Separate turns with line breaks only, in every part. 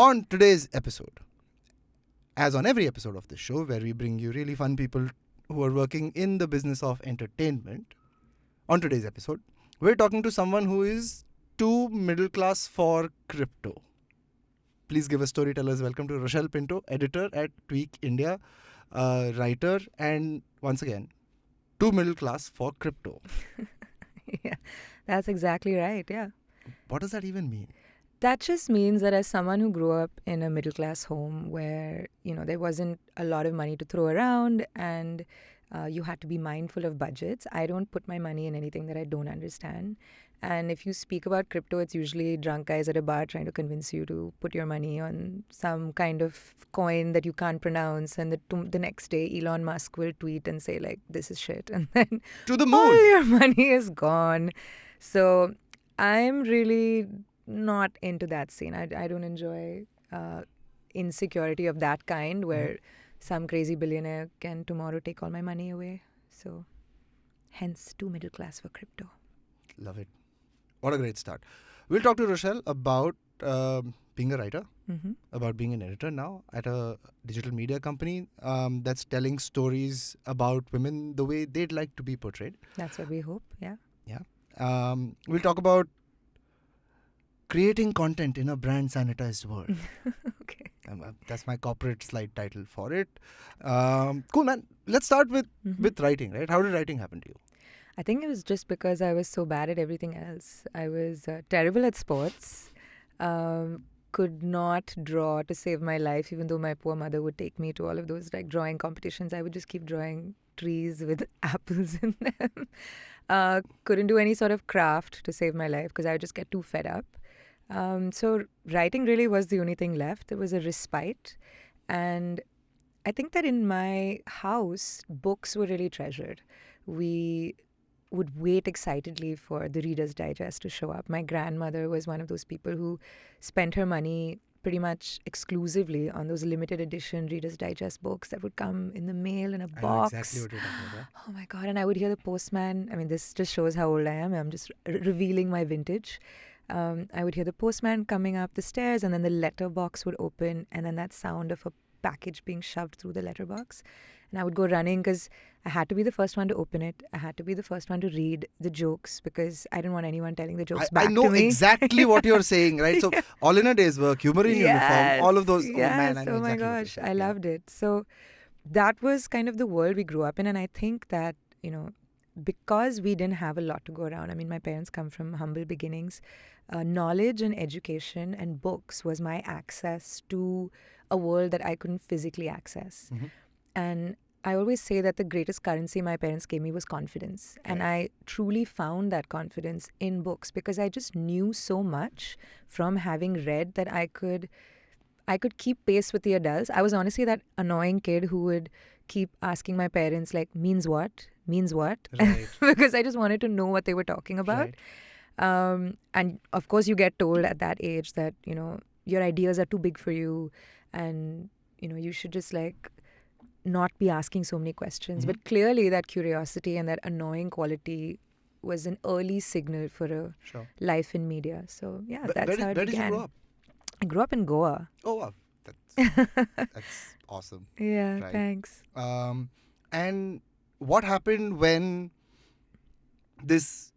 On today's episode, as on every episode of this show, where we bring you really fun people who are working in the business of entertainment, on today's episode, we're talking to someone who is too middle class for crypto. Please give us storytellers. Welcome to Rochelle Pinto, editor at Tweak India, writer, and once again, too middle class for crypto.
Yeah, that's exactly right. Yeah.
What does that even mean?
That just means that as someone who grew up in a middle class home where, there wasn't a lot of money to throw around and you had to be mindful of budgets, I don't put my money in anything that I don't understand. And if you speak about crypto, it's usually drunk guys at a bar trying to convince you to put your money on some kind of coin that you can't pronounce. And the next day, Elon Musk will tweet and say, like, this is shit. And then
To the moon!
all your money is gone. So I'm really not into that scene. I don't enjoy insecurity of that kind where some crazy billionaire can tomorrow take all my money away. So hence too middle class for crypto.
Love it. What a great start. We'll talk to Rochelle about being a writer, about being an editor now at a digital media company that's telling stories about women the way they'd like to be portrayed.
That's what we hope, yeah.
Yeah. We'll talk about creating content in a brand sanitized world.
Okay.
That's my corporate slide title for it. Cool, man. Let's start with writing, right? How did writing happen to you?
I think it was just because I was so bad at everything else. I was terrible at sports, could not draw to save my life, even though my poor mother would take me to all of those like drawing competitions. I would just keep drawing trees with apples in them. Couldn't do any sort of craft to save my life because I would just get too fed up. So writing really was the only thing left. There was a respite. And I think that in my house, books were really treasured. We would wait excitedly for the Reader's Digest to show up. My grandmother was one of those people who spent her money pretty much exclusively on those limited edition Reader's Digest books that would come in the mail in a box.
I know exactly what you're talking about.
Oh my God. And I would hear the postman. I mean, this just shows how old I am. I'm just revealing my vintage. I would hear the postman coming up the stairs and then the letterbox would open and then that sound of a package being shoved through the letterbox. And I would go running because I had to be the first one to open it. I had to be the first one to read the jokes because I didn't want anyone telling the jokes back to me.
I know exactly what you're saying, right? So all in a day's work, humor in uniform, all of those.
Yes,
oh man, I know
oh my
exactly
gosh, I loved it. So that was kind of the world we grew up in. And I think that, because we didn't have a lot to go around. I mean, my parents come from humble beginnings. Knowledge and education and books was my access to a world that I couldn't physically access. And I always say that the greatest currency my parents gave me was confidence. And I truly found that confidence in books because I just knew so much from having read that I could keep pace with the adults. I was honestly that annoying kid who would keep asking my parents, like, means what? Right. Because I just wanted to know what they were talking about. Right. And of course, you get told at that age that, your ideas are too big for you and, you should just not be asking so many questions. But clearly that curiosity and that annoying quality was an early signal for a life in media. So, yeah, that's how it began.
Where did you grow up?
I grew up in Goa.
Oh, wow. That's awesome.
Yeah,
right.
Thanks.
And what happened when this,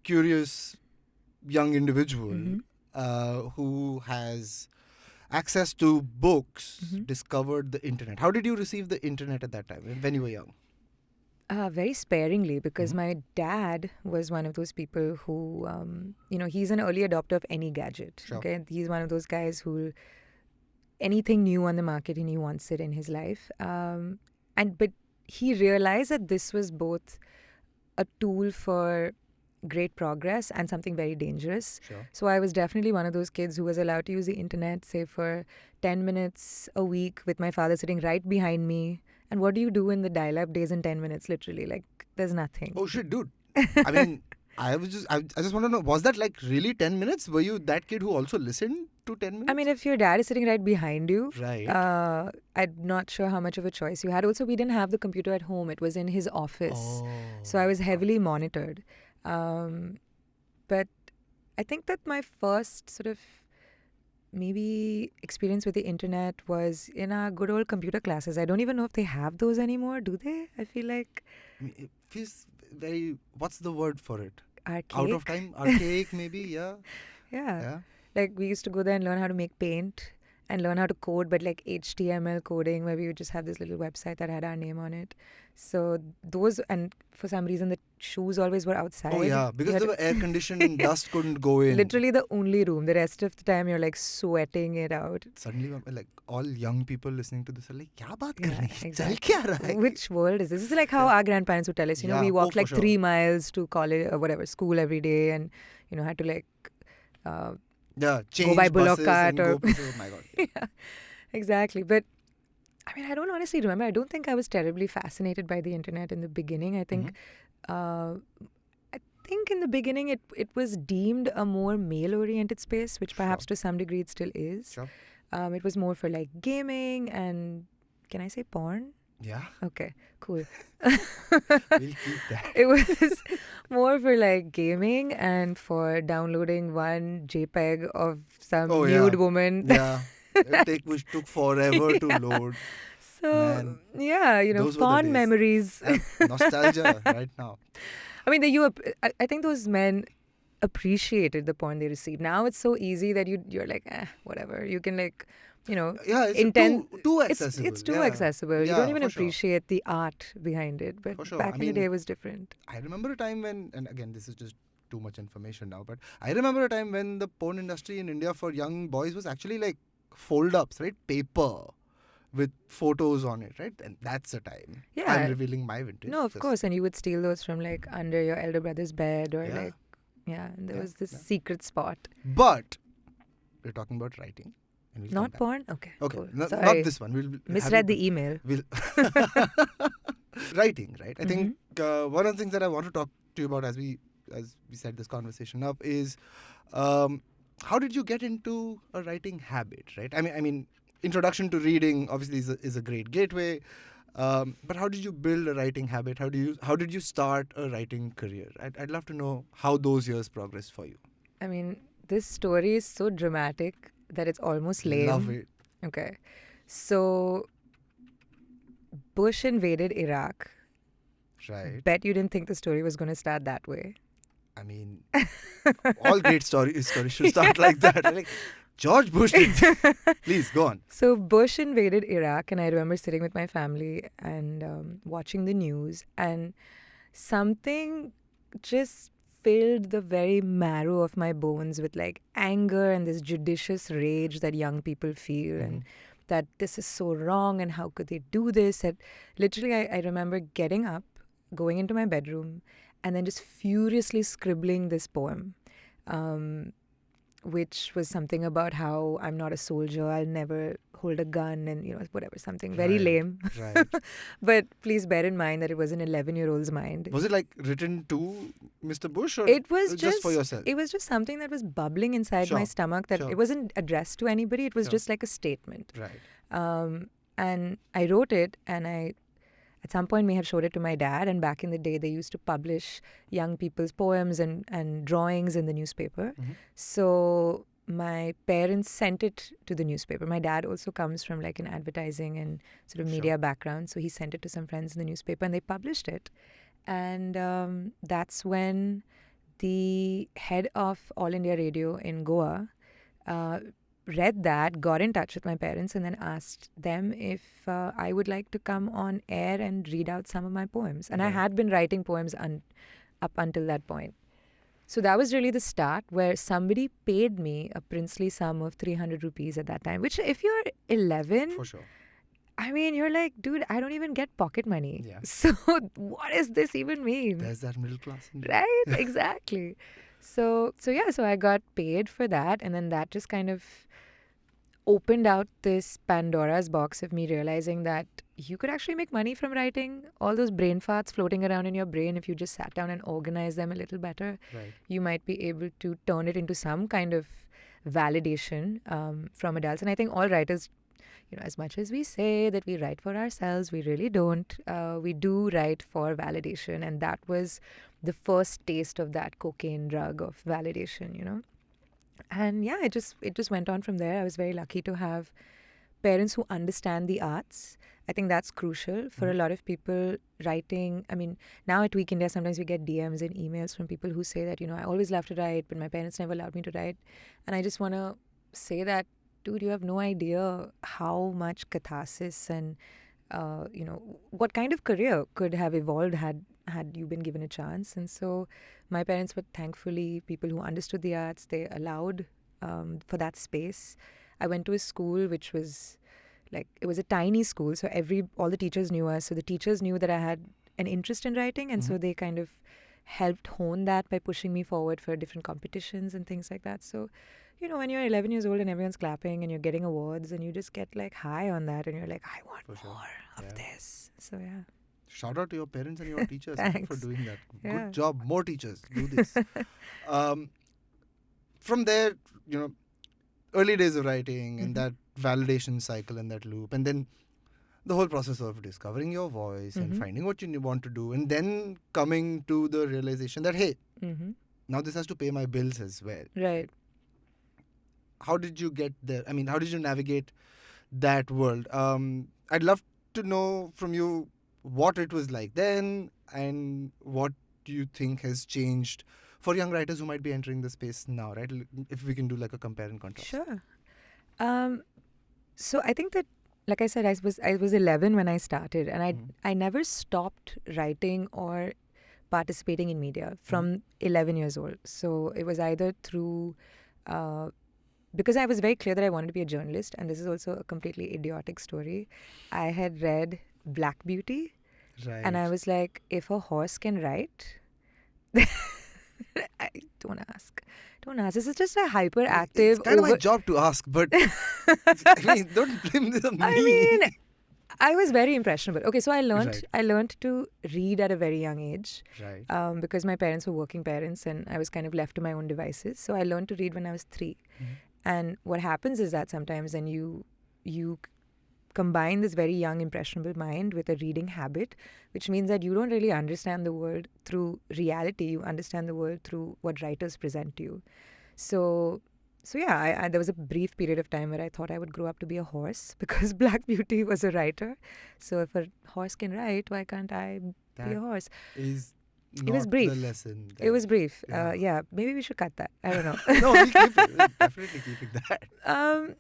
curious young individual who has access to books discovered the internet? How did you receive the internet at that time when you were young?
Very sparingly because my dad was one of those people who, he's an early adopter of any gadget. Okay, he's one of those guys who anything new on the market and he wants it in his life. But he realized that this was both a tool for great progress and something very dangerous. So I was definitely one of those kids who was allowed to use the internet, say, for 10 minutes a week with my father sitting right behind me. And what do you do in the dial-up days in 10 minutes, literally? Like, there's nothing.
Oh, shit, dude. I mean, I just want to know, was that really 10 minutes? Were you that kid who also listened to 10 minutes?
I mean, if your dad is sitting right behind you,
right.
I'm not sure how much of a choice you had. Also, we didn't have the computer at home. It was in his office. So I was heavily monitored. But I think that my first sort of maybe experience with the internet was in our good old computer classes. I don't even know if they have those anymore. Do they? I feel like
I mean, it feels very, what's the word for it?
archaic.
Out of time? Archaic, maybe? Yeah.
Yeah.
Yeah.
Like we used to go there and learn how to make paint and learn how to code, but like HTML coding, where we would just have this little website that had our name on it. So those, and for some reason the shoes always were outside.
Oh, yeah.
You
Because
had
they
to-
were air conditioned and dust couldn't go in.
literally the only room. The rest of the time you're like sweating it out.
Suddenly, like, all young people listening to this are like, kya baat
Yeah,
kar rahe hai?
exactly.
Chal kya raha hai?
Which world is this? This is like how
Yeah.
our grandparents would tell us,
Yeah.
we
Oh,
walked
for
like
sure.
3 miles to college or whatever, school every day, and, had to like,
Yeah, change
by bullock
buses
cart
and
or-
go places. Oh my God.
yeah, exactly. But I mean, I don't honestly remember. I don't think I was terribly fascinated by the internet in the beginning. I think, in the beginning it was deemed a more male-oriented space, which perhaps to some degree it still is.
Sure.
It was more for like gaming and, can I say porn?
Yeah,
Okay, cool.
we'll keep that.
It was more for like gaming and for downloading one JPEG of some
Oh, yeah.
nude woman.
Yeah, which took forever to load.
So
Man,
yeah,
those were the
fond
days.
memories.
Nostalgia right now.
I mean, I think those men appreciated the porn they received. Now it's so easy that you're like, whatever. You can like,
Yeah, it's
intent.
too
It's
accessible.
too
yeah.
accessible. You
Yeah,
don't even
for sure.
appreciate the art behind it. But
For sure.
back
I
in the
mean,
day, it was different.
I remember a time when, and again, this is just too much information now, but I remember a time when the porn industry in India for young boys was actually like fold-ups, right? Paper with photos on it, right? And that's a time.
Yeah.
I'm revealing my vintage.
No, of
because-
course. And you would steal those from like under your elder brother's bed or
Yeah.
like, and there
Yeah,
was this
yeah.
secret spot.
But we're talking about writing. And we'll come
Not
back.
porn? Okay.
Okay,
Cool.
not
Sorry.
this one. We'll have
Misread
you-
the email.
We'll writing, right? I think one of the things that I want to talk to you about as we set this conversation up is how did you get into a writing habit, right? I mean, introduction to reading obviously is a great gateway, but how did you build a writing habit? How did you start a writing career? I'd love to know how those years progressed for you.
I mean, this story is so dramatic that it's almost lame.
Love it.
Okay. So, Bush invaded Iraq.
Right.
Bet you didn't think the story was going to start that way.
I mean, all great stories should start like that. Like, George Bush did. Please, go on.
So, Bush invaded Iraq, and I remember sitting with my family and watching the news, and something just filled the very marrow of my bones with like anger and this judicious rage that young people feel, and that this is so wrong, and how could they do this? And literally, I remember getting up, going into my bedroom, and then just furiously scribbling this poem, which was something about how I'm not a soldier, I'll never hold a gun, and whatever, something very
Right.
lame.
Right.
But please bear in mind that it was an 11-year-old's mind.
Was it like written to Mr. Bush or
It was
just for yourself?
It was just something that was bubbling inside my
Sure,
stomach, that
sure.
it wasn't addressed to anybody. It was
Sure.
just like a statement.
Right.
And I wrote it, and I at some point may have showed it to my dad. And back in the day, they used to publish young people's poems and drawings in the newspaper. So my parents sent it to the newspaper. My dad also comes from like an advertising and sort of media background. So he sent it to some friends in the newspaper, and they published it. And that's when the head of All India Radio in Goa read that, got in touch with my parents, and then asked them if I would like to come on air and read out some of my poems. And I had been writing poems up until that point. So that was really the start, where somebody paid me a princely sum of 300 rupees at that time, which if you're 11,
For sure.
I mean, you're like, dude, I don't even get pocket money.
Yeah.
So what does this even mean?
There's that middle class. In you.
Right? Exactly. So I got paid for that, and then that just kind of opened out this Pandora's box of me realizing that you could actually make money from writing. All those brain farts floating around in your brain, if you just sat down and organized them a little better,
Right.
you might be able to turn it into some kind of validation from adults. And I think all writers, as much as we say that we write for ourselves, we really don't. We do write for validation. And that was the first taste of that cocaine drug of validation, And yeah, it just went on from there. I was very lucky to have parents who understand the arts. I think that's crucial for a lot of people writing. I mean, now at Week India, sometimes we get DMs and emails from people who say that, I always love to write, but my parents never allowed me to write. And I just want to say that, dude, you have no idea how much catharsis and, what kind of career could have evolved had you been given a chance. And so my parents were thankfully people who understood the arts. They allowed for that space. I went to a school which was it was a tiny school, so all the teachers knew us. So the teachers knew that I had an interest in writing, and so they kind of helped hone that by pushing me forward for different competitions and things like that. So, when you're 11 years old and everyone's clapping and you're getting awards and you just get high on that and you're like, I want more of this. So yeah.
Shout out to your parents and your teachers for doing that.
Yeah.
Good job. More teachers do this. From there, early days of writing and that validation cycle and that loop, and then the whole process of discovering your voice and finding what you want to do, and then coming to the realization that, hey, now this has to pay my bills as well.
Right.
How did you get there? I mean, how did you navigate that world? I'd love to know from you what it was like then and what do you think has changed for young writers who might be entering the space now, right? If we can do a compare and contrast.
Sure. So I think that, like I said, I was 11 when I started, and I never stopped writing or participating in media from 11 years old. So it was either through, because I was very clear that I wanted to be a journalist, and this is also a completely idiotic story. I had read Black Beauty, and I was like, if a horse can write, don't ask. This is just a hyperactive.
It's kind of my job to ask, but I mean, don't blame this on me.
I mean, I was very impressionable. Okay, so I learned to read at a very young age.
Right.
Because my parents were working parents and I was kind of left to my own devices. So I learned to read when I was 3. And what happens is that sometimes then you combine this very young, impressionable mind with a reading habit, which means that you don't really understand the world through reality. You understand the world through what writers present to you. So yeah, there was a brief period of time where I thought I would grow up to be a horse because Black Beauty was a writer. So if a horse can write, why can't I be a horse?
It
was brief.
The lesson.
It was brief.
Yeah.
Maybe we should cut that. I don't know.
No, we keep it. We're definitely keeping that.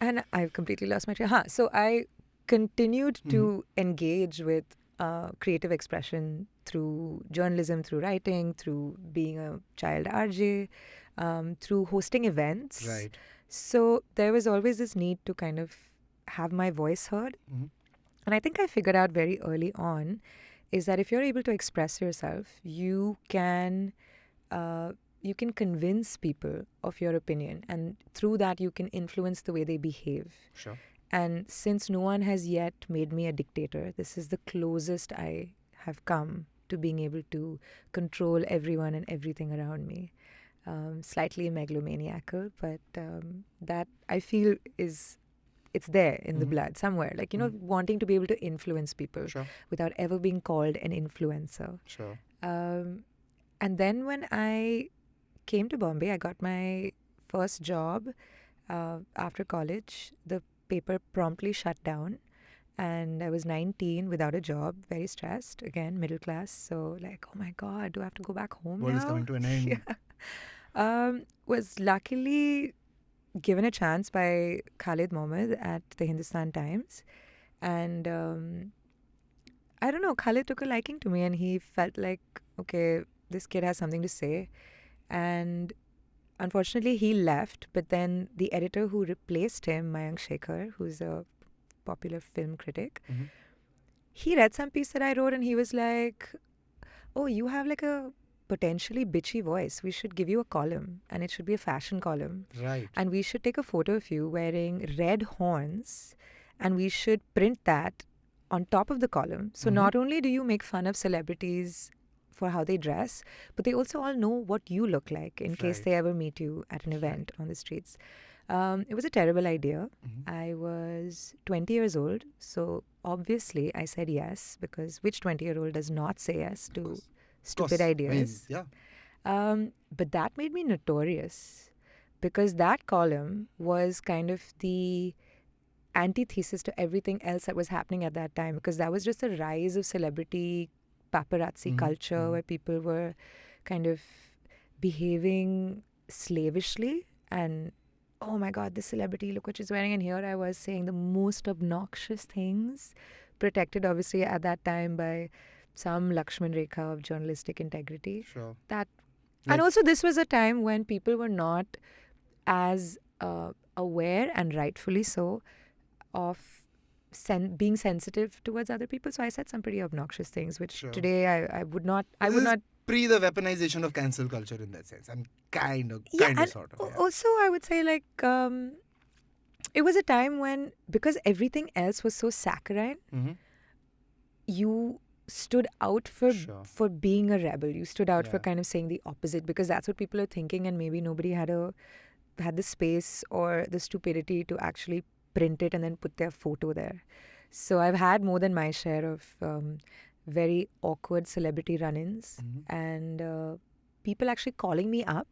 And I've completely lost my train. So I continued to engage with creative expression through journalism, through writing, through being a child RJ, through hosting events.
Right.
So there was always this need to kind of have my voice heard. And I think I figured out very early on is that if you're able to express yourself, you can convince people of your opinion, and through that you can influence the way they behave.
Sure.
And since no one has yet made me a dictator, this is the closest I have come to being able to control everyone and everything around me. Slightly megalomaniacal, but that I feel it's there in the blood somewhere. Wanting to be able to influence people without ever being called an influencer.
Sure.
And then when I came to Bombay, I got my first job after college. The paper promptly shut down and I was 19 without a job, very stressed, again middle class, so oh my god, do I have to go back home
World
now?
is coming to an end.
Was luckily given a chance by Khalid Mohammed at the Hindustan Times, and I don't know, Khalid took a liking to me and he felt like, okay, this kid has something to say. And unfortunately, he left. But then the editor who replaced him, Mayank Shekhar, who's a popular film critic, he read some piece that I wrote and he was like, oh, you have a potentially bitchy voice. We should give you a column, and it should be a fashion column.
Right.
And we should take a photo of you wearing red horns and we should print that on top of the column. So not only do you make fun of celebrities for how they dress, but they also all know what you look like in case they ever meet you at an event on the streets. It was a terrible idea. I was 20 years old, so obviously I said yes, because which 20-year-old does not say yes to stupid ideas?
I mean, yeah.
But that made me notorious because that column was kind of the antithesis to everything else that was happening at that time, because that was just a rise of celebrity paparazzi culture where people were kind of behaving slavishly and, oh my God, this celebrity, look what she's wearing. And here I was saying the most obnoxious things, protected obviously at that time by some Lakshman Rekha of journalistic integrity.
Sure.
And also this was a time when people were not as aware, and rightfully so, of being sensitive towards other people. So I said some pretty obnoxious things, which today I would not.
Pre the weaponization of cancel culture in that sense. I'm kind of sort of. Yeah.
Also, I would say it was a time when, because everything else was so saccharine, you stood out for being a rebel. You stood out for kind of saying the opposite, because that's what people are thinking, and maybe nobody had the space or the stupidity to actually print it and then put their photo there. So I've had more than my share of very awkward celebrity run-ins, and people actually calling me up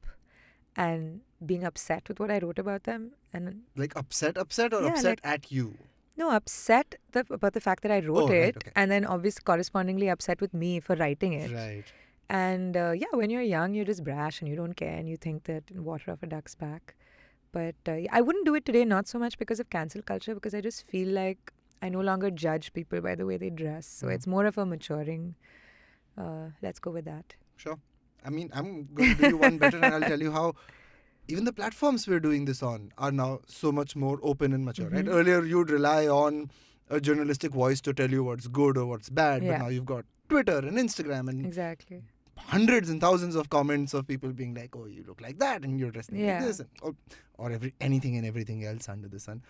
and being upset with what I wrote about them. And
like upset or upset at you?
No, upset about the fact that I wrote it,
right, okay.
and then obviously correspondingly upset with me for writing it.
Right.
And when you're young, you're just brash and you don't care, and you think that water off a duck's back. But I wouldn't do it today, not so much because of cancel culture, because I just feel like I no longer judge people by the way they dress. So it's more of a maturing. Let's go with that.
Sure. I mean, I'm going to do you one better, and I'll tell you how even the platforms we're doing this on are now so much more open and mature, right? Earlier, you'd rely on a journalistic voice to tell you what's good or what's bad, but now you've got Twitter and Instagram and
exactly
hundreds and thousands of comments of people being like, oh, you look like that and you're dressed like this, and, or anything and everything else under the sun.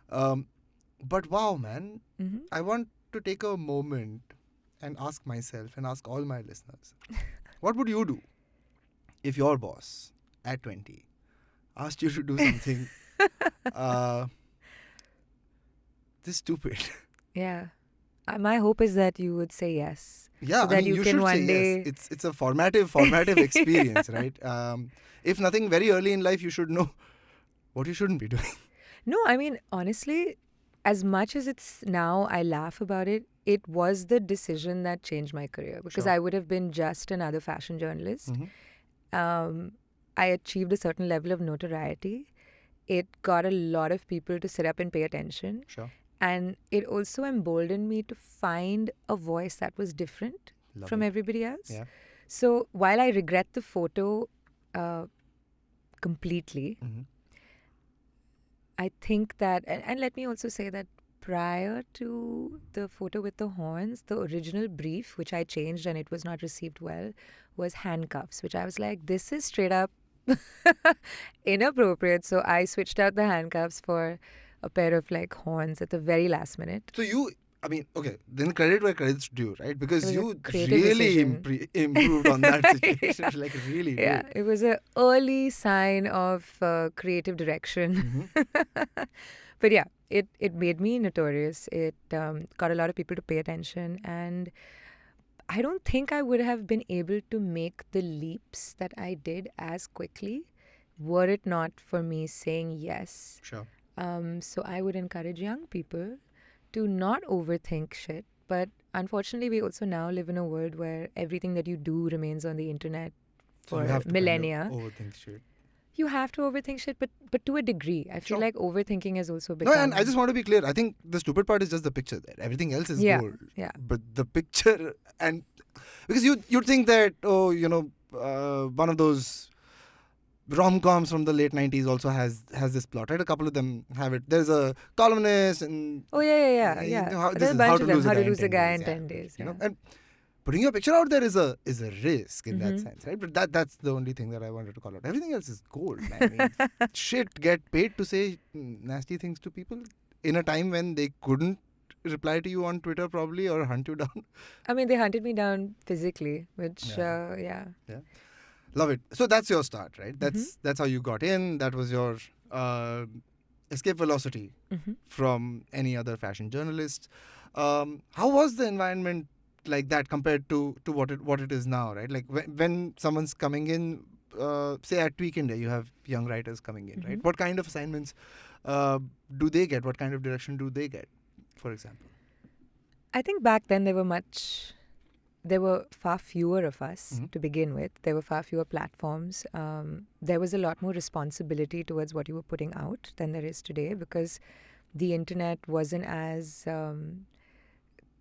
But wow, man, I want to take a moment and ask myself and ask all my listeners, what would you do if your boss at 20 asked you to do something this stupid?
Yeah. My hope is that you would say yes.
Yeah,
so that
I mean,
you
should
can one
say
day...
yes. It's a formative experience, right? If nothing, very early in life, you should know what you shouldn't be doing.
No, I mean, honestly, as much as it's now, I laugh about it, it was the decision that changed my career, because I would have been just another fashion journalist. I achieved a certain level of notoriety. It got a lot of people to sit up and pay attention. And it also emboldened me to find a voice that was different from everybody else.
Yeah.
So while I regret the photo completely, I think that, and let me also say that prior to the photo with the horns, the original brief, which I changed and it was not received well, was handcuffs, which I was like, this is straight up inappropriate. So I switched out the handcuffs for a pair of like horns at the very last minute.
So then credit where credit's due, right? Because you
really
improved on that situation. Like really did.
It was an early sign of creative direction. But yeah, it made me notorious. It got a lot of people to pay attention, and I don't think I would have been able to make the leaps that I did as quickly were it not for me saying yes.
Sure.
So I would encourage young people to not overthink shit. But unfortunately, we also now live in a world where everything that you do remains on the internet for millennia.
Kind of overthink shit.
You have to overthink shit, but to a degree. I feel like overthinking has also become...
No, and I just want to be clear. I think the stupid part is just the picture there. Everything else is gold.
Yeah.
But the picture, and because you'd think that, one of those rom-coms from the late 90s also has this plot, right? A couple of them have it. There's a columnist and...
Oh, yeah. There's a bunch of them. How to Lose a Guy in 10 Days.
You know, and putting your picture out there is a risk in that sense, right? But that's the only thing that I wanted to call out. Everything else is gold, man. I mean, shit, get paid to say nasty things to people in a time when they couldn't reply to you on Twitter probably or hunt you down.
I mean, they hunted me down physically, which,
Yeah. Love it. So that's your start, right? That's how you got in. That was your escape velocity from any other fashion journalist. How was the environment like that compared to what it is now, right? Like when someone's coming in, say at Tweak India, you have young writers coming in, right?
Mhm.
What kind of assignments do they get? What kind of direction do they get, for example?
I think back then there were far fewer of us
Mhm.
to begin with. There were far fewer platforms. There was a lot more responsibility towards what you were putting out than there is today, because the internet wasn't as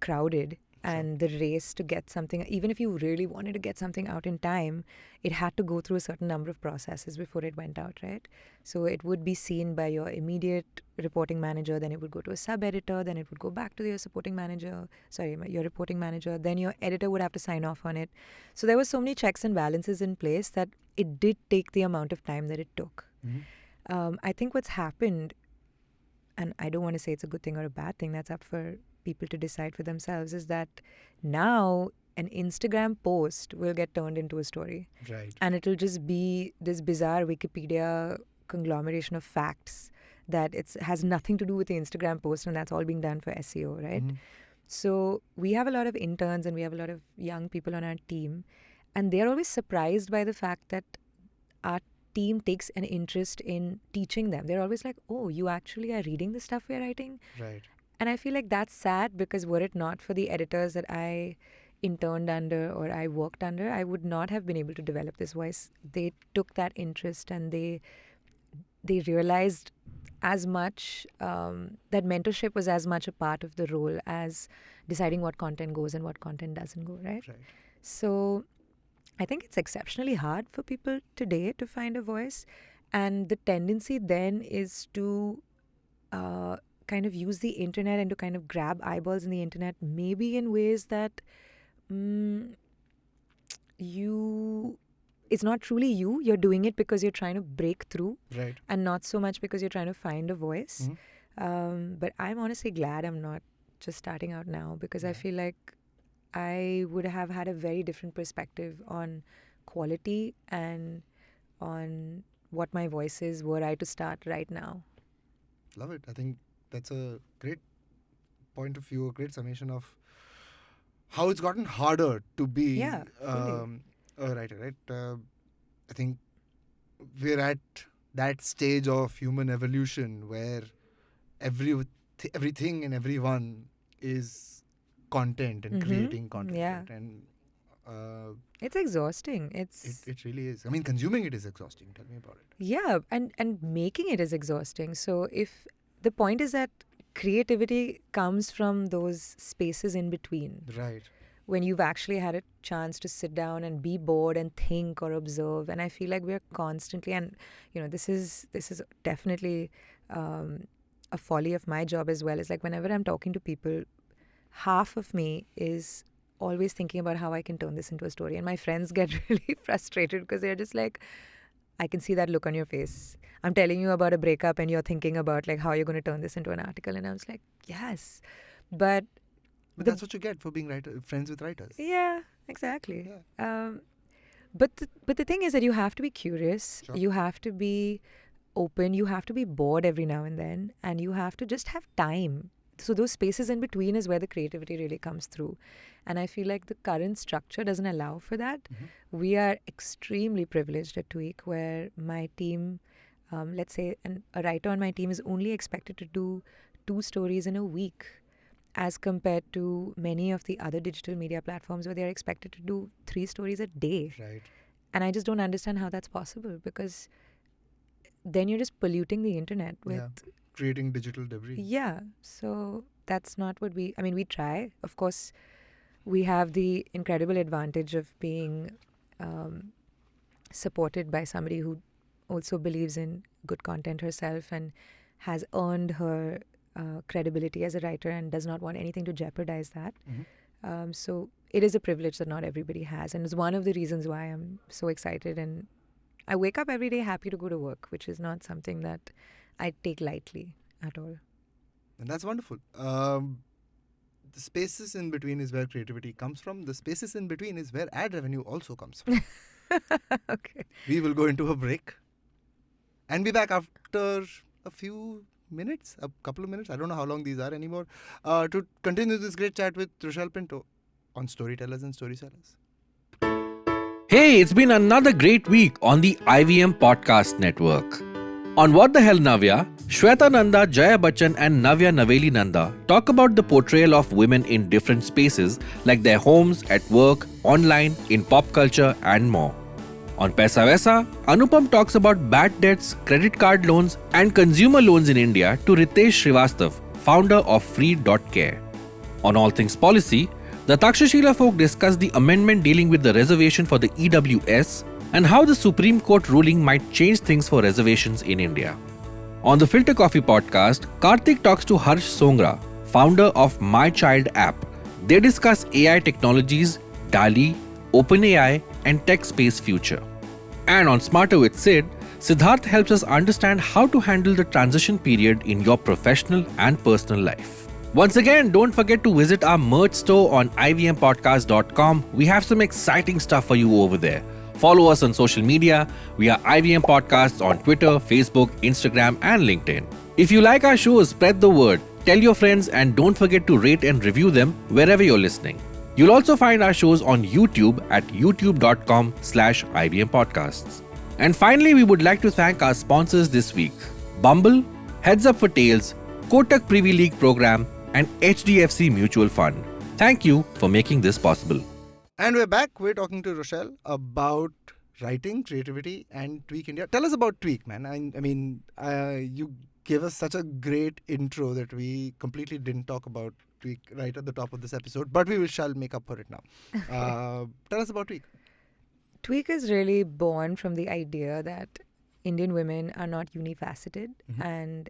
crowded,
Sure.
and the race to get something, even if you really wanted to get something out in time, it had to go through a certain number of processes before it went out, right? So it would be seen by your immediate reporting manager, then it would go to a sub-editor, then it would go back to your your reporting manager, then your editor would have to sign off on it. So there were so many checks and balances in place that it did take the amount of time that it took.
Mhm.
I think what's happened, and I don't want to say it's a good thing or a bad thing, that's up for people to decide for themselves, is that now an Instagram post will get turned into a story.
Right.
And it'll just be this bizarre Wikipedia conglomeration of facts that it has nothing to do with the Instagram post, and that's all being done for SEO, right?
Mhm.
So we have a lot of interns and we have a lot of young people on our team, and they're always surprised by the fact that our team takes an interest in teaching them. They're always like, oh, you actually are reading the stuff we're writing?
Right.
And I feel like that's sad, because were it not for the editors that I interned under or I worked under, I would not have been able to develop this voice. They took that interest and they realized as much that mentorship was as much a part of the role as deciding what content goes and what content doesn't go, right?
Right.
So I think it's exceptionally hard for people today to find a voice. And the tendency then is to kind of use the internet and to kind of grab eyeballs in the internet, maybe in ways that it's not truly you. You're doing it because you're trying to break through,
Right.
and not so much because you're trying to find a voice.
Mhm.
But I'm honestly glad I'm not just starting out now, because I
Yeah.
feel like I would have had a very different perspective on quality and on what my voice is were I to start right now.
Love it. I think that's a great point of view, a great summation of how it's gotten harder to be
Yeah, fully.
a writer, right? I think we're at that stage of human evolution where everything and everyone is content and creating content,
Yeah.
right? And uh,
It's exhausting.
it really is. I mean, consuming it is exhausting. Tell me about it.
Yeah, and making it is exhausting. So if the point is that creativity comes from those spaces in between,
Right.
when you've actually had a chance to sit down and be bored and think or observe. And I feel like we're constantly, and this is definitely a folly of my job as well. Is like whenever I'm talking to people, half of me is always thinking about how I can turn this into a story, and my friends get really frustrated because they're just like, I can see that look on your face. I'm telling you about a breakup and you're thinking about like how you're going to turn this into an article. And I was like, yes. But
But
the-
that's what you get for being friends with writers.
yeah, exactly.
Yeah.
But the thing is that you have to be curious.
Sure.
You have to be open. You have to be bored every now and then. And you have to just have time. So those spaces in between is where the creativity really comes through. And I feel like the current structure doesn't allow for that.
Mhm.
We are extremely privileged at Tweak, where my team, let's say a writer on my team is only expected to do 2 stories in a week, as compared to many of the other digital media platforms where they're expected to do 3 stories a day.
Right.
And I just don't understand how that's possible, because then you're just polluting the internet with
Yeah. Creating digital debris.
yeah. So that's not what we try. Of course, we have the incredible advantage of being supported by somebody who also believes in good content herself and has earned her credibility as a writer and does not want anything to jeopardize that.
Mhm.
So it is a privilege that not everybody has. And it's one of the reasons why I'm so excited. And I wake up every day happy to go to work, which is not something that I take lightly at all.
And that's wonderful. The spaces in between is where creativity comes from. The spaces in between is where ad revenue also comes from.
Okay.
We will go into a break and be back after a few minutes, a couple of minutes. I don't know how long these are anymore. To continue this great chat with Rochelle Pinto on Storytellers and Storysellers.
Hey, it's been another great week on the IVM Podcast Network. On What the Hell Navya, Shweta Nanda, Jaya Bachchan and Navya Naveli Nanda talk about the portrayal of women in different spaces like their homes, at work, online, in pop culture and more. On Paisa Vaisa, Anupam talks about bad debts, credit card loans and consumer loans in India to Ritesh Srivastav, founder of Free.care. On All Things Policy, the Takshashila folk discuss the amendment dealing with the reservation for the EWS and how the Supreme Court ruling might change things for reservations in India. On the Filter Coffee podcast, Karthik talks to Harsh Songra, founder of My Child app. They discuss AI technologies, DALI, OpenAI, and tech space future. And on Smarter with Sid, Siddharth helps us understand how to handle the transition period in your professional and personal life. Once again, don't forget to visit our merch store on ivmpodcast.com. We have some exciting stuff for you over there. Follow us on social media. We are IVM Podcasts on Twitter, Facebook, Instagram, and LinkedIn. If you like our shows, spread the word, tell your friends, and don't forget to rate and review them wherever you're listening. You'll also find our shows on YouTube at youtube.com/IVM Podcasts. And finally, we would like to thank our sponsors this week: Bumble, Heads Up for Tales, Kotak Privy League Program, and HDFC Mutual Fund. Thank you for making this possible.
And we're back. We're talking to Rochelle about writing, creativity, and Tweak India. Tell us about Tweak, man. You gave us such a great intro that we completely didn't talk about Tweak right at the top of this episode, but we shall make up for it now. Tell us about Tweak.
Tweak is really born from the idea that Indian women are not unifaceted, and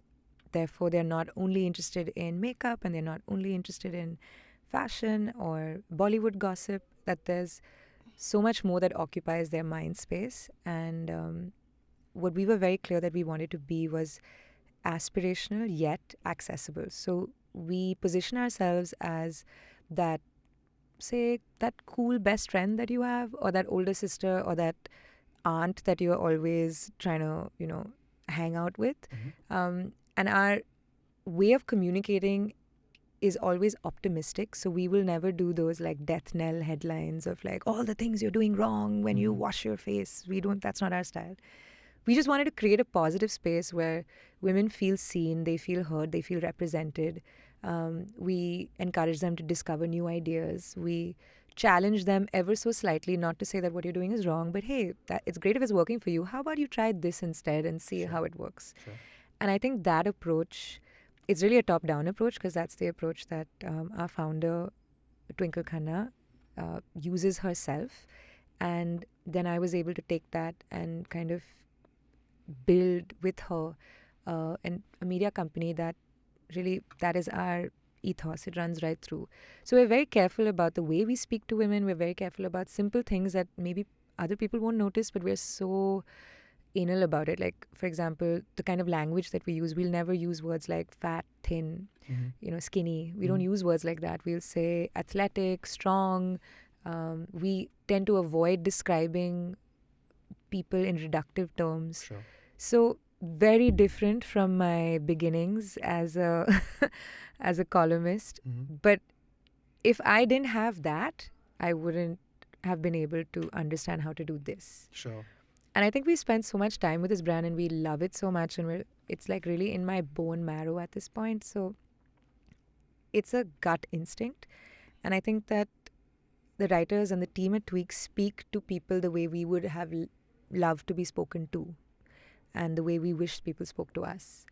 therefore they're not only interested in makeup and they're not only interested in fashion or Bollywood gossip, that there's so much more that occupies their mind space. And what we were very clear that we wanted to be was aspirational yet accessible. So we position ourselves as that, say, that cool best friend that you have, or that older sister, or that aunt that you're always trying to, hang out with. And our way of communicating is always optimistic. So we will never do those like death knell headlines of like all the things you're doing wrong when you wash your face. That's not our style. We just wanted to create a positive space where women feel seen, they feel heard, they feel represented. We encourage them to discover new ideas. We challenge them ever so slightly, not to say that what you're doing is wrong, but hey, it's great if it's working for you. How about you try this instead and see how it works?
Sure.
And I think that approach, it's really a top-down approach, because that's the approach that our founder, Twinkle Khanna, uses herself. And then I was able to take that and kind of build with her a media company that is our ethos. It runs right through. So we're very careful about the way we speak to women. We're very careful about simple things that maybe other people won't notice, but we're so anal about it. Like, for example, the kind of language that we use, we'll never use words like fat, thin, skinny. We don't use words like that. We'll say athletic, strong. We tend to avoid describing people in reductive terms.
Sure.
So very different from my beginnings as a as a columnist. But if I didn't have that, I wouldn't have been able to understand how to do this.
Sure.
And I think we spent so much time with this brand and we love it so much, and it's like really in my bone marrow at this point. So it's a gut instinct. And I think that the writers and the team at Tweak speak to people the way we would have loved to be spoken to, and the way we wish people spoke to us.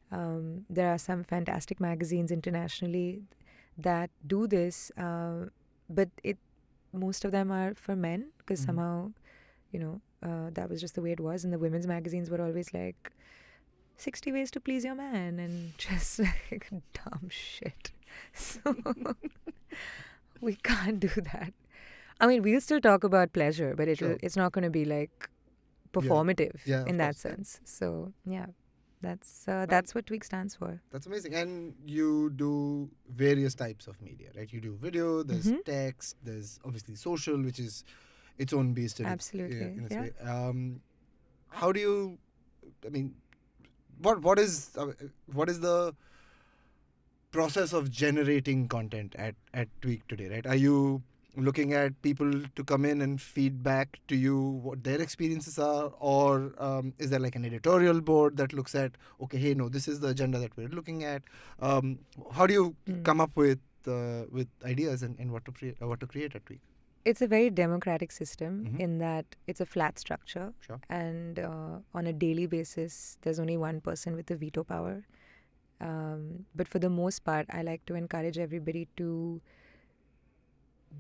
There are some fantastic magazines internationally that do this, but most of them are for men, because somehow, that was just the way it was. And the women's magazines were always like 60 ways to please your man and just like dumb shit. So we can't do that. I mean, we'll still talk about pleasure, but it's not going to be like performative in that sense. So yeah, that's what Tweak stands for.
That's amazing. And you do various types of media, right? You do video, there's text, there's obviously social, which is its own beast.
Absolutely.
In its way. How do you, what is the process of generating content at Tweak today, right? Are you looking at people to come in and feed back to you what their experiences are, or is there like an editorial board that looks at, okay, hey, no, this is the agenda that we're looking at? How do you come up with ideas and what to create at Tweak?
It's a very democratic system
Mhm.
in that it's a flat structure.
Sure.
And on a daily basis, there's only one person with the veto power. But for the most part, I like to encourage everybody to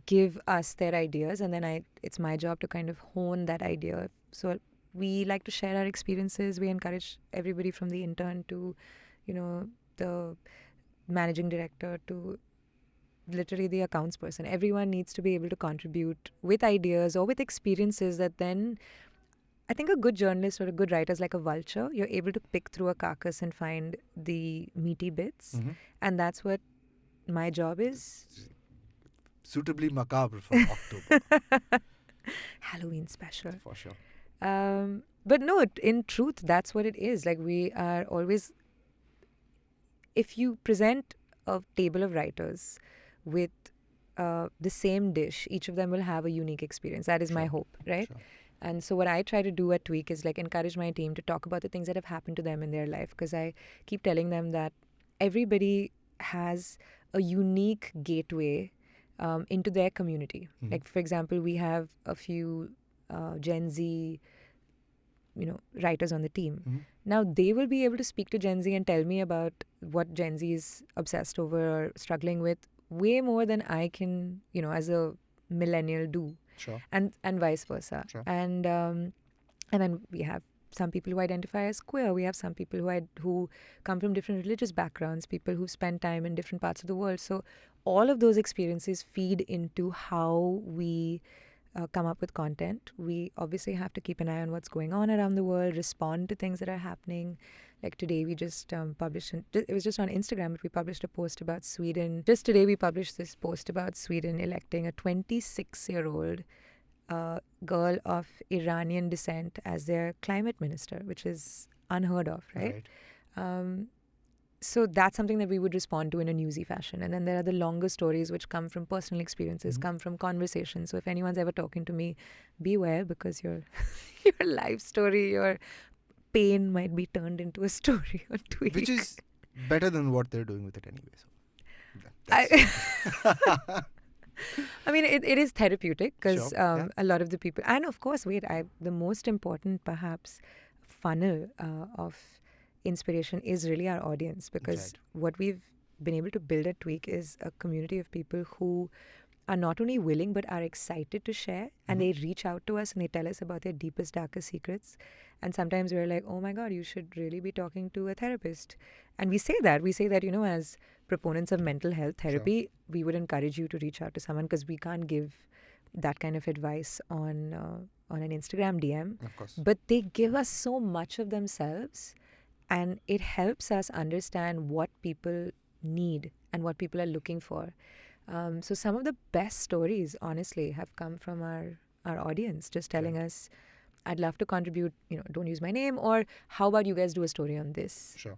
give us their ideas, and then it's my job to kind of hone that idea. So we like to share our experiences. We encourage everybody from the intern to, the managing director to literally the accounts person. Everyone needs to be able to contribute with ideas or with experiences that then, I think a good journalist or a good writer is like a vulture. You're able to pick through a carcass and find the meaty bits.
Mm-hmm.
And that's what my job is.
Suitably macabre for October.
Halloween special.
For sure.
But no, in truth, that's what it is. Like, we are always, if you present a table of writers with the same dish, each of them will have a unique experience. That is my
Sure.
hope, right?
Sure.
And so what I try to do at Tweak is like encourage my team to talk about the things that have happened to them in their life, because I keep telling them that everybody has a unique gateway into their community.
Mhm.
Like, for example, we have a few Gen Z, writers on the team.
Mhm.
Now they will be able to speak to Gen Z and tell me about what Gen Z is obsessed over or struggling with way more than I can, as a millennial do.
Sure.
And vice versa.
Sure.
And then we have some people who identify as queer. We have some people who come from different religious backgrounds, people who spend time in different parts of the world. So all of those experiences feed into how we come up with content. We obviously have to keep an eye on what's going on around the world, respond to things that are happening. Like today, we just published, it was just on Instagram, but we published a post about Sweden. Just today, we published this post about Sweden electing a 26-year-old girl of Iranian descent as their climate minister, which is unheard of, right? So that's something that we would respond to in a newsy fashion. And then there are the longer stories which come from personal experiences,
Mhm.
come from conversations. So if anyone's ever talking to me, beware, because your life story, your pain might be turned into a story on Tweak.
Which is better than what they're doing with it anyway. So
I mean, it is therapeutic because
Sure, yeah.
a lot of the people, and of course, the most important perhaps funnel of inspiration is really our audience, because
Right.
what we've been able to build at Tweak is a community of people who are not only willing but are excited to share, and they reach out to us and they tell us about their deepest, darkest secrets. And sometimes we're like, oh my God, you should really be talking to a therapist. And we say that, as proponents of mental health therapy, we would encourage you to reach out to someone, because we can't give that kind of advice on an Instagram DM.
Of course.
But they give us so much of themselves, and it helps us understand what people need and what people are looking for. So some of the best stories, honestly, have come from our audience, just telling us, I'd love to contribute, don't use my name, or how about you guys do a story on this?
Sure.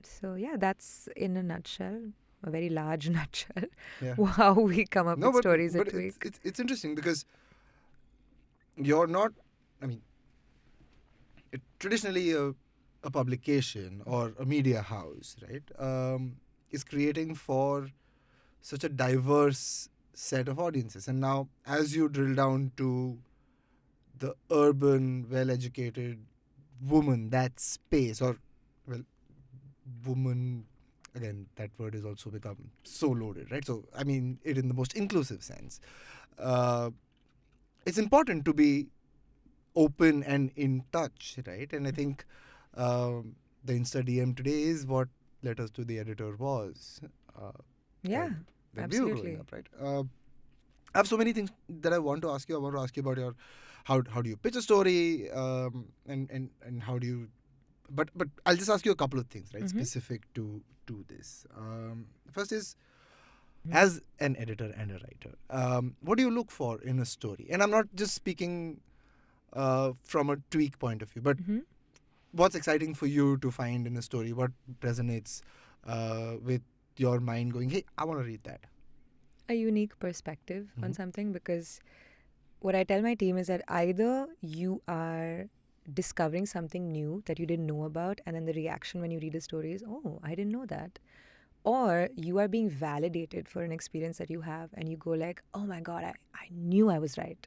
So yeah, that's in a nutshell, a very large nutshell,
Yeah.
how we come up with stories at
but
Tweak.
it's interesting because you're not, I mean, traditionally a publication or a media house, right, is creating for such a diverse set of audiences. And now, as you drill down to the urban, well-educated woman, that space, or, well, woman, again, that word has also become so loaded, right? So, I mean it in the most inclusive sense. It's important to be open and in touch, right? And I think the Insta DM today is what led us to the editor was.
Yeah,
when we were
absolutely.
growing up, right? I have so many things that I want to ask you. I want to ask you about your how do you pitch a story, and how do you, but I'll just ask you a couple of things, right, specific to this. First is, as an editor and a writer, what do you look for in a story? And I'm not just speaking from a Tweak point of view, but what's exciting for you to find in a story? What resonates with your mind going, hey, I want to read that?
a unique perspective on
Mhm.
something, because what I tell my team is that either you are discovering something new that you didn't know about, and then the reaction when you read a story is, oh, I didn't know that. Or you are being validated for an experience that you have, and you go like, oh my God, I knew I was right.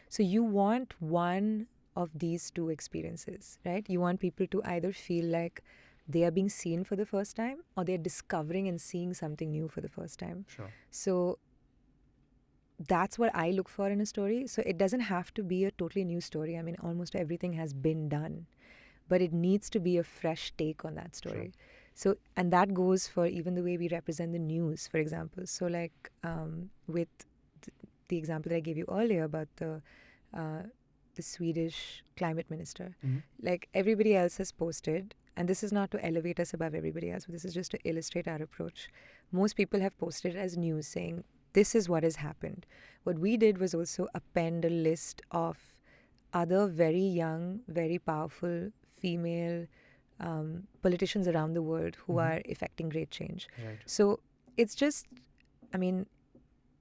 So you want one of these two experiences, right? You want people to either feel like they are being seen for the first time, or they're discovering and seeing something new for the first time.
Sure.
So that's what I look for in a story. So it doesn't have to be a totally new story. I mean, almost everything has been done, but it needs to be a fresh take on that story. So, and that goes for even the way we represent the news, for example. So, like with the example that I gave you earlier about the Swedish climate minister,
Mhm.
like everybody else has posted, and this is not to elevate us above everybody else, but this is just to illustrate our approach. Most people have posted as news saying, this is what has happened. What we did was also append a list of other very young, very powerful female politicians around the world who
Mhm.
are effecting great change.
Right.
So it's just, I mean,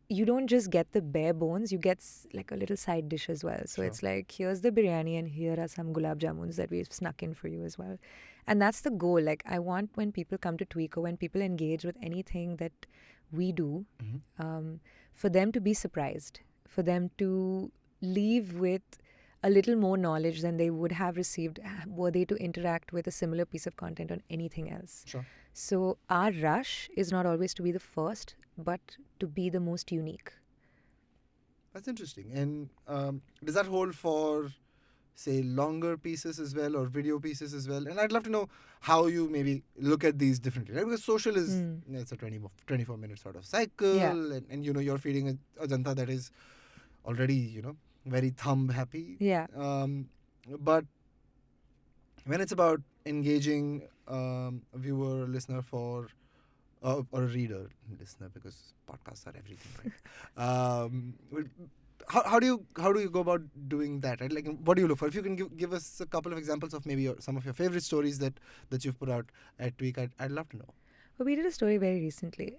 you don't just get the bare bones, you get like a little side dish as well. So
Sure.
it's like, here's the biryani and here are some gulab jamuns that we've snuck in for you as well. And that's the goal. Like, I want when people come to Tweako, when people engage with anything that we do,
Mhm.
for them to be surprised, for them to leave with a little more knowledge than they would have received were they to interact with a similar piece of content on anything else.
Sure.
So our rush is not always to be the first, but to be the most unique.
That's interesting. And does that hold for, say, longer pieces as well, or video pieces as well? And I'd love to know how you maybe look at these differently, right? Because social is, it's a 24-minute sort of cycle,
Yeah.
and you're feeding a janta that is already, very thumb happy.
Yeah.
But when it's about engaging a viewer, listener or a reader, listener, because podcasts are everything, right? How do you go about doing that, right? Like, what do you look for? If you can give us a couple of examples of maybe some of your favorite stories that you've put out at Tweak, I'd love to know.
Well, we did a story very recently.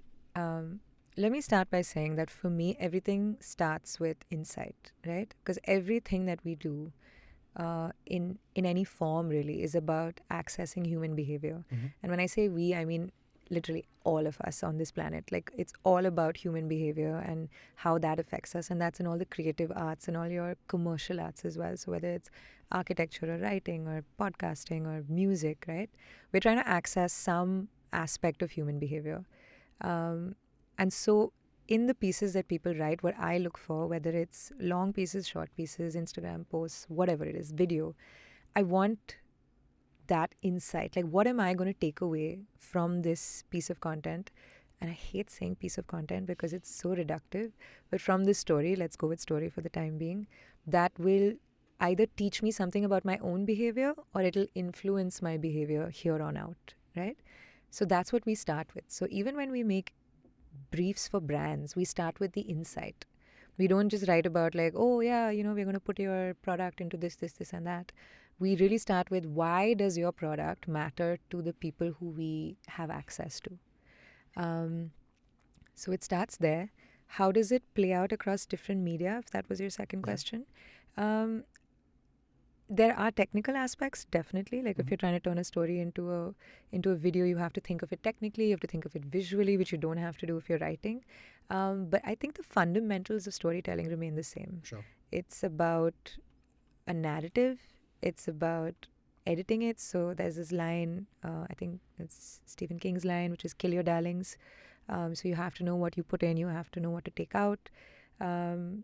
Let me start by saying that for me, everything starts with insight, right? Because everything that we do in any form really is about accessing human behavior.
Mhm.
And when I say we, I mean literally all of us on this planet. Like, it's all about human behavior and how that affects us. And that's in all the creative arts and all your commercial arts as well. So whether it's architecture or writing or podcasting or music, right? We're trying to access some aspect of human behavior. And so in the pieces that people write, what I look for, whether it's long pieces, short pieces, Instagram posts, whatever it is, video, I want that insight. Like, what am I going to take away from this piece of content? And I hate saying piece of content because it's so reductive. But from this story, let's go with story for the time being, that will either teach me something about my own behavior or it'll influence my behavior here on out, right? So that's what we start with. So even when we make briefs for brands, we start with the insight. We don't just write about like, oh yeah, we're going to put your product into this, and that. We really start with, why does your product matter to the people who we have access to? So it starts there. How does it play out across different media, if that was your second question? There are technical aspects, definitely. Like, if you're trying to turn a story into a video, you have to think of it technically, you have to think of it visually, which you don't have to do if you're writing. But I think the fundamentals of storytelling remain the same.
Sure.
It's about a narrative. It's about editing it. So there's this line, I think it's Stephen King's line, which is kill your darlings. So you have to know what you put in, you have to know what to take out. And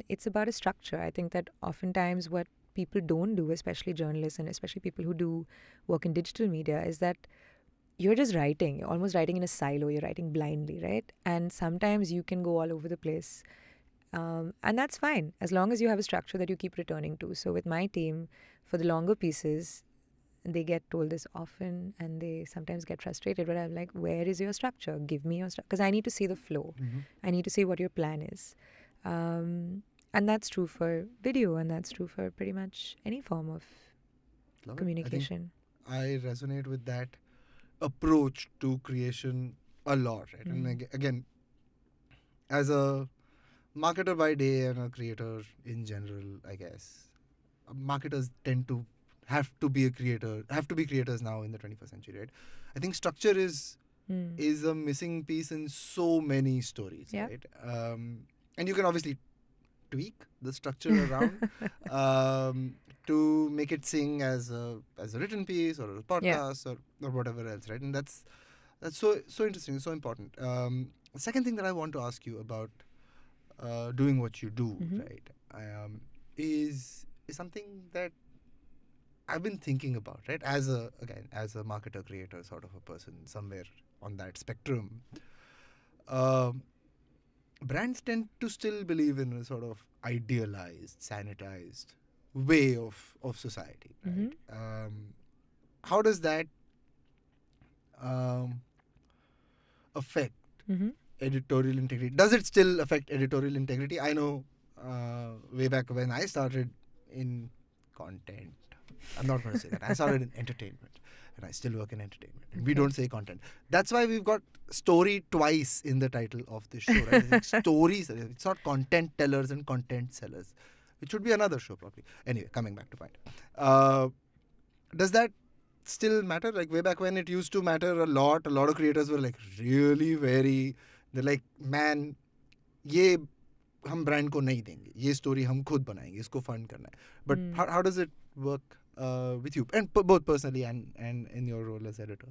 it's about a structure. I think that oftentimes what people don't do, especially journalists and especially people who do work in digital media, is that you're just writing. You're almost writing in a silo. You're writing blindly, right? And sometimes you can go all over the place. And that's fine, as long as you have a structure that you keep returning to. So with my team, for the longer pieces, they get told this often and they sometimes get frustrated. But I'm like, where is your structure? Give me your structure. Because I need to see the flow. I need to see what your plan is. And that's true for video, and that's true for pretty much any form of
Love it.
communication.
I resonate with that approach to creation a lot, right? And again, as a marketer by day and a creator in general, I guess, marketers tend to have to be creators now in the 21st century, right? I think structure is a missing piece in so many stories,
Yeah.
right? And you can obviously tweak the structure around to make it sing as a written piece or a podcast or whatever else, right? And that's so interesting, so important. The second thing that I want to ask you about doing what you do, right, is something that I've been thinking about, right? As a marketer, creator, sort of a person somewhere on that spectrum. Brands tend to still believe in a sort of idealized, sanitized way of society, right? How does that affect editorial integrity? Does it still affect editorial integrity? I know way back when I started in content, I'm not going to say that. I started in entertainment and I still work in entertainment. And we don't say content. That's why we've got story twice in the title of this show, right? It's like stories. It's not content tellers and content sellers, which should be another show probably. Anyway, coming back to point. Does that still matter? Like way back when it used to matter a lot of creators were like really very, they're like, man, ये हम brand को नहीं देंगे, ये story हम खुद बनाएंगे, इसको फंड करना है. But how does it work with you, and both personally and in your role as editor?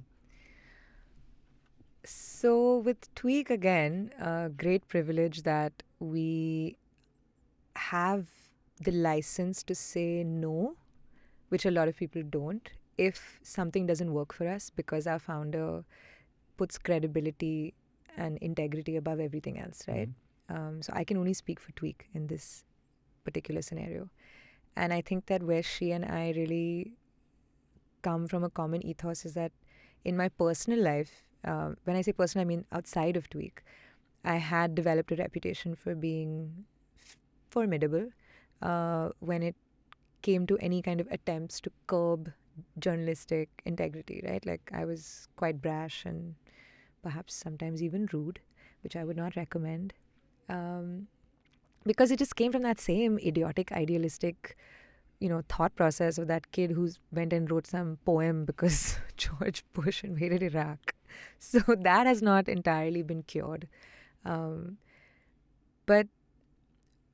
So with Tweak, again, great privilege that we have the license to say no, which a lot of people don't, if something doesn't work for us, because our founder puts credibility and integrity above everything else, right? So I can only speak for Tweak in this particular scenario. And I think that where she and I really come from a common ethos is that in my personal life, when I say personal, I mean outside of Tweak, I had developed a reputation for being formidable when it came to any kind of attempts to curb journalistic integrity, right? Like I was quite brash and perhaps sometimes even rude, which I would not recommend. Because it just came from that same idiotic, idealistic, thought process of that kid who went and wrote some poem because George Bush invaded Iraq. So that has not entirely been cured. But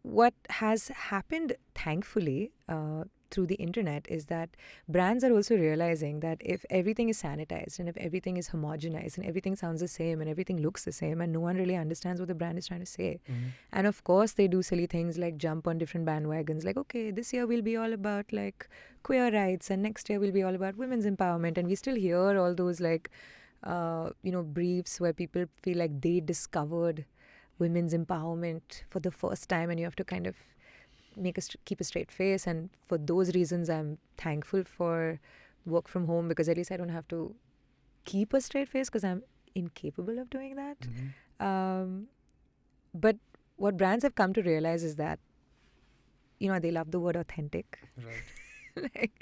what has happened, thankfully, through the internet is that brands are also realizing that if everything is sanitized and if everything is homogenized and everything sounds the same and everything looks the same and no one really understands what the brand is trying to say. And of course, they do silly things like jump on different bandwagons. Like, okay, this year we'll be all about like queer rights and next year we'll be all about women's empowerment. And we still hear all those like, briefs where people feel like they discovered women's empowerment for the first time and you have to kind of keep a straight face. And for those reasons, I'm thankful for work from home because at least I don't have to keep a straight face because I'm incapable of doing that. But what brands have come to realize is that, they love the word authentic.
Right.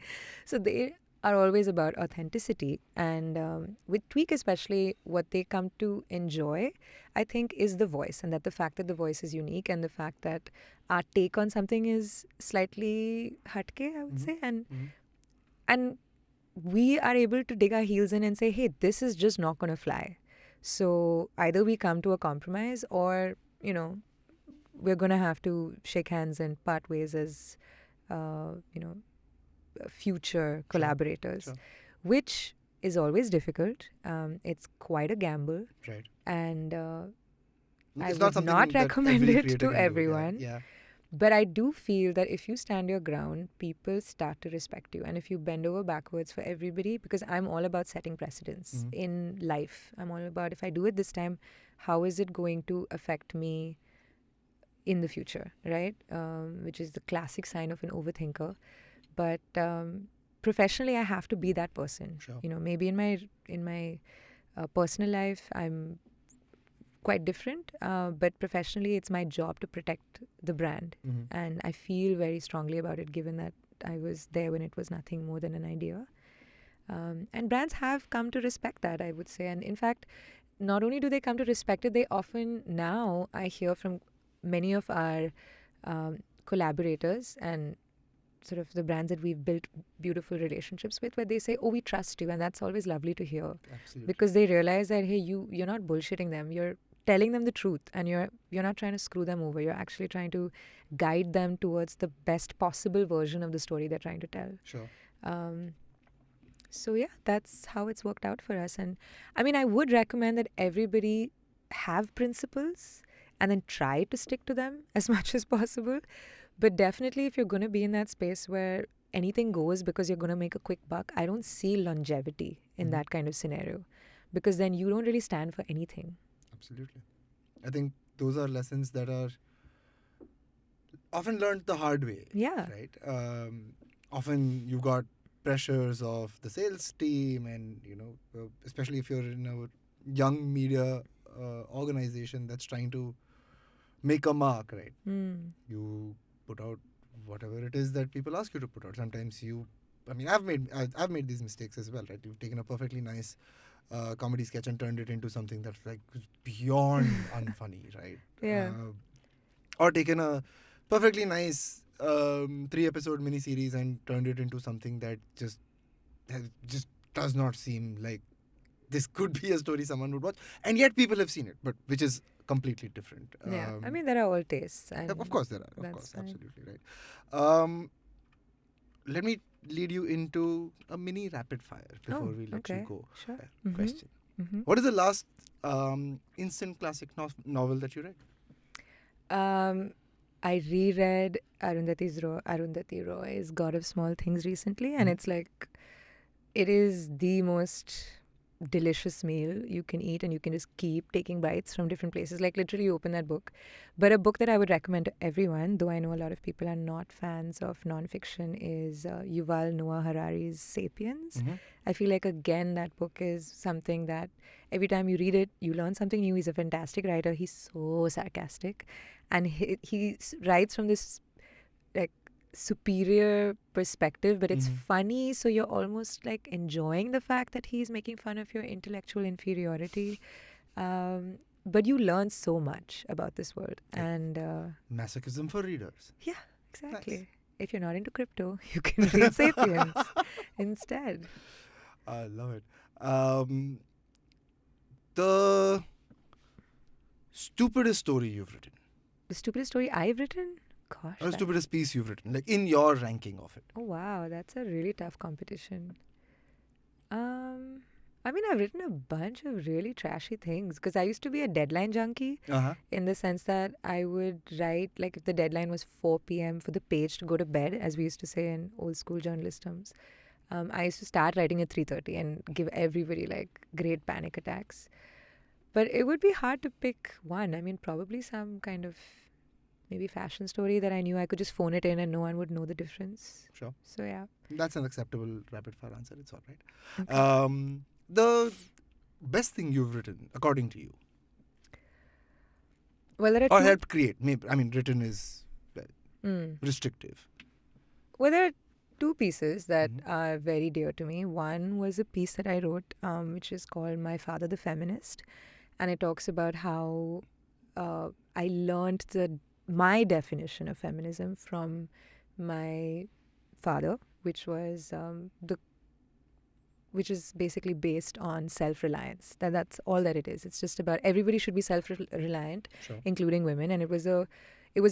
So they are always about authenticity. And with Tweak especially, what they come to enjoy, I think, is the voice. And that the fact that the voice is unique and the fact that our take on something is slightly hatke, I would say. And we are able to dig our heels in and say, hey, this is just not going to fly. So either we come to a compromise or, we're going to have to shake hands and part ways as, future collaborators, which is always difficult. It's quite a gamble.
Right.
And I
It's
would not recommend it to everyone.
Yeah.
But I do feel that if you stand your ground, people start to respect you. And if you bend over backwards for everybody, because I'm all about setting precedents in life. I'm all about, if I do it this time, how is it going to affect me in the future, right? Which is the classic sign of an overthinker. But professionally, I have to be that person.
Sure.
Maybe in my personal life, I'm quite different. But professionally, it's my job to protect the brand. And I feel very strongly about it, given that I was there when it was nothing more than an idea. And brands have come to respect that, I would say. And in fact, not only do they come to respect it, they often, now I hear from many of our collaborators and sort of the brands that we've built beautiful relationships with, where they say, oh, we trust you. And that's always lovely to hear.
Absolutely.
Because they realize that, hey, you're not bullshitting them. You're telling them the truth, and you're not trying to screw them over. You're actually trying to guide them towards the best possible version of the story they're trying to tell.
Sure.
So yeah, that's how it's worked out for us. And I mean, I would recommend that everybody have principles and then try to stick to them as much as possible. But definitely, if you're going to be in that space where anything goes because you're going to make a quick buck, I don't see longevity in that kind of scenario, because then you don't really stand for anything.
Absolutely. I think those are lessons that are often learned the hard way.
Yeah.
Right? Often you've got pressures of the sales team, and, especially if you're in a young media organization that's trying to make a mark, right? You put out whatever it is that people ask you to put out. Sometimes I've made these mistakes as well, right? You've taken a perfectly nice comedy sketch and turned it into something that's like beyond unfunny, right?
Yeah.
Or taken a perfectly nice 3-episode miniseries and turned it into something that just does not seem like this could be a story someone would watch, and yet people have seen it, but which is completely different.
Yeah, I mean, there are all tastes. And
of course there are. Of
that's
course,
fine.
absolutely right. Let me lead you into a mini rapid fire before we let you go.
Sure.
Question.
Mm-hmm.
What is the last instant classic novel that you read?
I reread Arundhati Roy's God of Small Things recently, and it's like, it is the most delicious meal you can eat, and you can just keep taking bites from different places. Like, literally, you open that book. But a book that I would recommend to everyone, though I know a lot of people are not fans of nonfiction, is Yuval Noah Harari's *Sapiens*. I feel like, again, that book is something that every time you read it, you learn something new. He's a fantastic writer. He's so sarcastic, and he writes from this like superior perspective, but it's funny, so you're almost like enjoying the fact that he's making fun of your intellectual inferiority, but you learn so much about this world. And
Masochism for readers.
yeah, exactly.
Nice.
If you're not into crypto, you can read *Sapiens* instead.
I love it. The stupidest story you've written,
The stupidest story I've written? Gosh.
or the stupidest piece you've written, like in your ranking of it.
Oh wow, that's a really tough competition. I mean, I've written a bunch of really trashy things because I used to be a deadline junkie, in the sense that I would write, like, if the deadline was 4 p.m. for the page to go to bed, as we used to say in old school journalist terms. I used to start writing at 3:30 and give everybody like great panic attacks. But it would be hard to pick one. I mean, probably some kind of maybe fashion story that I knew I could just phone it in and no one would know the difference.
Sure.
So yeah.
That's an acceptable rapid fire answer. It's all right.
Okay.
The best thing you've written, according to you,
Well, there are
or
two.
helped create. Maybe, I mean, written is restrictive.
Well, there are two pieces that are very dear to me. One was a piece that I wrote, which is called My Father the Feminist. And it talks about how I learned my definition of feminism from my father, which was which is basically based on self-reliance. That's all that it is. It's just about everybody should be self-reliant,
Sure.
including women. And it was a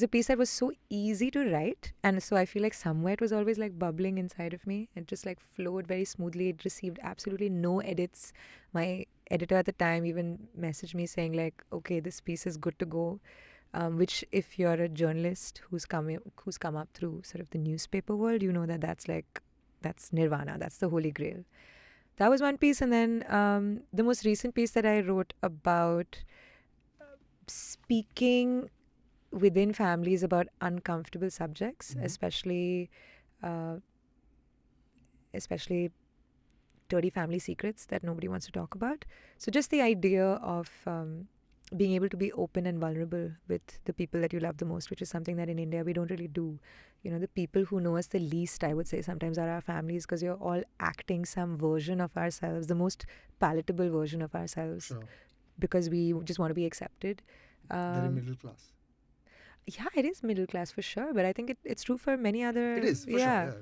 piece that was so easy to write, and so I feel like somewhere it was always like bubbling inside of me. It just like flowed very smoothly. It received absolutely no edits. My editor at the time even messaged me saying like, okay, this piece is good to go. Which, if you're a journalist who's come up through sort of the newspaper world, you know that's nirvana. That's the holy grail. That was one piece. And then the most recent piece that I wrote about speaking within families about uncomfortable subjects, especially dirty family secrets that nobody wants to talk about. So just the idea of being able to be open and vulnerable with the people that you love the most, which is something that in India we don't really do. You know, the people who know us the least, I would say, sometimes are our families, because you're all acting some version of ourselves, the most palatable version of ourselves,
Sure.
because we just want to be accepted.
Very middle class.
Yeah, it is middle class for sure, but I think it's true for many other.
It is, for sure. Yeah.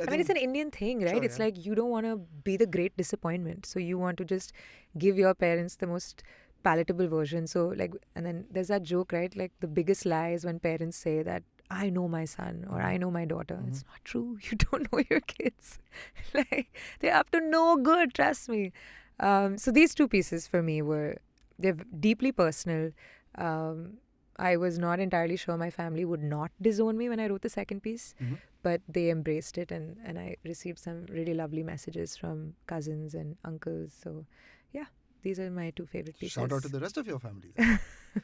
I mean, it's an Indian thing, right?
Sure,
It's
yeah.
like you don't want to be the great disappointment. So you want to just give your parents the most palatable version. So, like, and then there's that joke, right? Like, the biggest lie is when parents say that, I know my son or I know my daughter. It's not true. You don't know your kids. Like, they're up to no good, trust me. So these two pieces for me they're deeply personal. I was not entirely sure my family would not disown me when I wrote the second piece, but they embraced it, and I received some really lovely messages from cousins and uncles. So, yeah, these are my two favorite pieces.
Shout out to the rest of your family.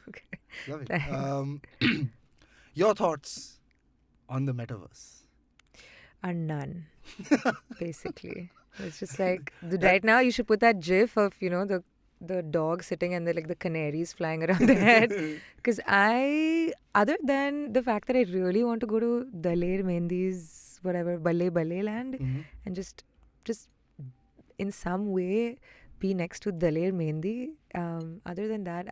Okay.
Love it.
Thanks.
Your thoughts on the metaverse?
Are none, basically. It's just like, right now you should put that gif of, the dog sitting and the canaries flying around their head. Because other than the fact that I really want to go to Daler Mehendi's, whatever, Balle land, and just in some way be next to Daler Mehendi. Other than that,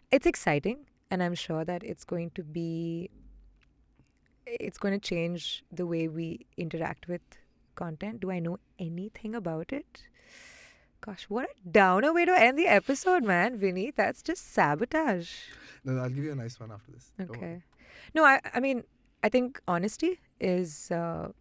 it's exciting, and I'm sure that it's going to change the way we interact with content. Do I know anything about it? Gosh, what a downer way to end the episode, man, Vineet. That's just sabotage.
No, I'll give you a nice one after this. Don't worry.
Okay. No, I mean, I think honesty is an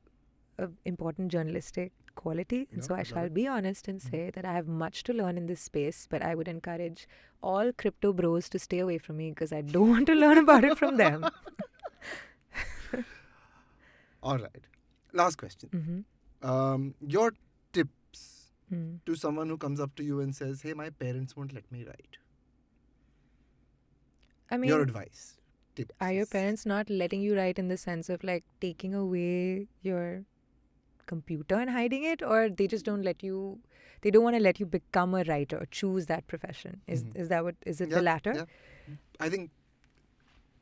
important journalistic quality. And so I shall be honest and say that I have much to learn in this space, but I would encourage all crypto bros to stay away from me because I don't want to learn about it from them.
All right. Last question. Your tips to someone who comes up to you and says, hey, my parents won't let me write.
I mean,
your advice. Tips.
Are your parents not letting you write in the sense of like taking away your computer and hiding it, or they just don't let you, they don't want to let you become a writer or choose that profession? Is that what, is it the latter?
Yeah. I think,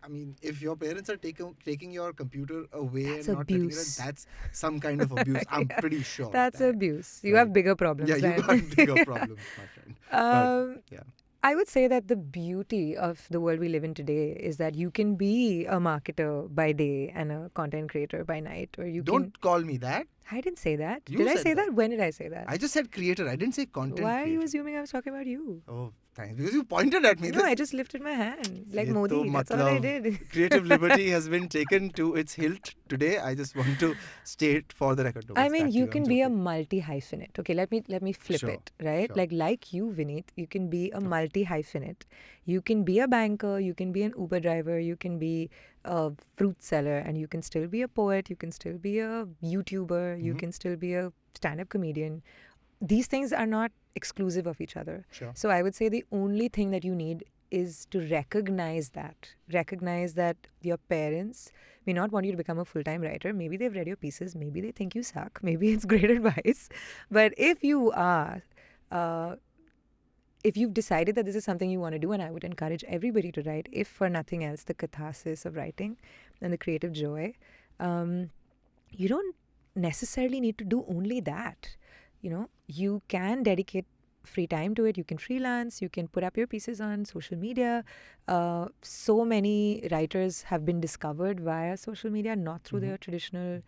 I mean, if your parents are taking your computer away
That's
and not letting you write,
abuse.
that's some kind of abuse. I'm pretty sure. of
That's
that.
abuse. You
Right.
have bigger problems.
Yeah, you
then.
got bigger problems, my friend. But, yeah.
I would say that the beauty of the world we live in today is that you can be a marketer by day and a content creator by night, or you
Don't call me that.
I didn't say that.
You
Did I
said
say
that.
that? When did I say that?
I just said creator. I didn't say content
Why are you
creator.
assuming I was talking about you?
Oh, thanks. Because you pointed at me.
No, I just lifted my hand like
Ye
Modi.
to
That's all I
matlab
did.
Creative liberty has been taken to its hilt today. I just want to state for the record. No,
I
it's
mean,
back to
you
I'm
can be a
joking.
multi-hyphenate. Okay, let me flip
Sure,
it, right?
sure.
Like you, Vineet, you can be a multi-hyphenate. You can be a banker, you can be an Uber driver, you can be a fruit seller, and you can still be a poet, you can still be a YouTuber, you can still be a stand-up comedian. These things are not exclusive of each other.
Sure.
So I would say the only thing that you need is to recognize that your parents may not want you to become a full-time writer. Maybe they've read your pieces, maybe they think you suck, maybe it's great advice. But if you are, if you've decided that this is something you want to do, and I would encourage everybody to write, if for nothing else, the catharsis of writing and the creative joy, you don't necessarily need to do only that. You can dedicate free time to it. You can freelance. You can put up your pieces on social media. So many writers have been discovered via social media, not through their traditional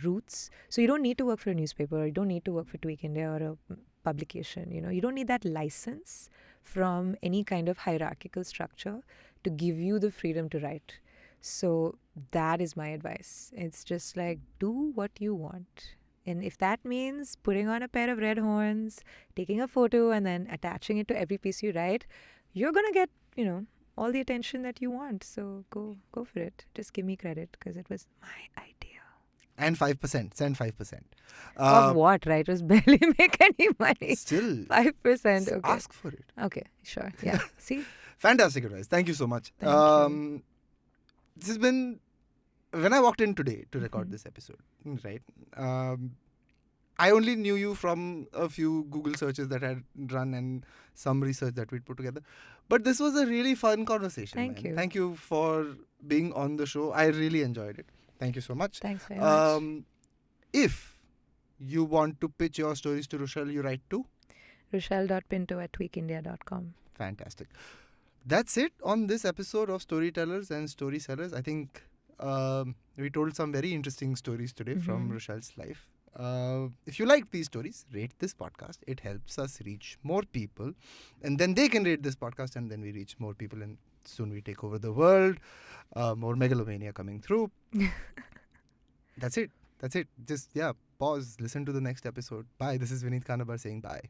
roots. So you don't need to work for a newspaper, or you don't need to work for Tweak India or a publication. You don't need that license from any kind of hierarchical structure to give you the freedom to write. So that is my advice. It's just like, do what you want. And if that means putting on a pair of red horns, taking a photo, and then attaching it to every piece you write, you're going to get, all the attention that you want. So go for it. Just give me credit because it was my idea.
And 5%. Send 5%.
Of what? Writers barely make any money.
Still.
5%. Okay.
Ask for it.
Okay, sure. Yeah. See?
Fantastic advice. Thank you so much.
Thank you.
This has been, when I walked in today to record this episode, right? I only knew you from a few Google searches that I had run and some research that we'd put together. But this was a really fun conversation.
Thank
man.
you.
Thank you for being on the show. I really enjoyed it. Thank you so much.
Thanks very much.
If you want to pitch your stories to Rochelle, you write to?
Rochelle.pinto@tweakindia.com.
Fantastic. That's it on this episode of Storytellers and Storysellers. I think we told some very interesting stories today from Rochelle's life. If you like these stories, rate this podcast. It helps us reach more people. And then they can rate this podcast, and then we reach more people. And soon we take over the world. More megalomania coming through. That's it. Just, pause. Listen to the next episode. Bye. This is Vineet Kanabar saying bye.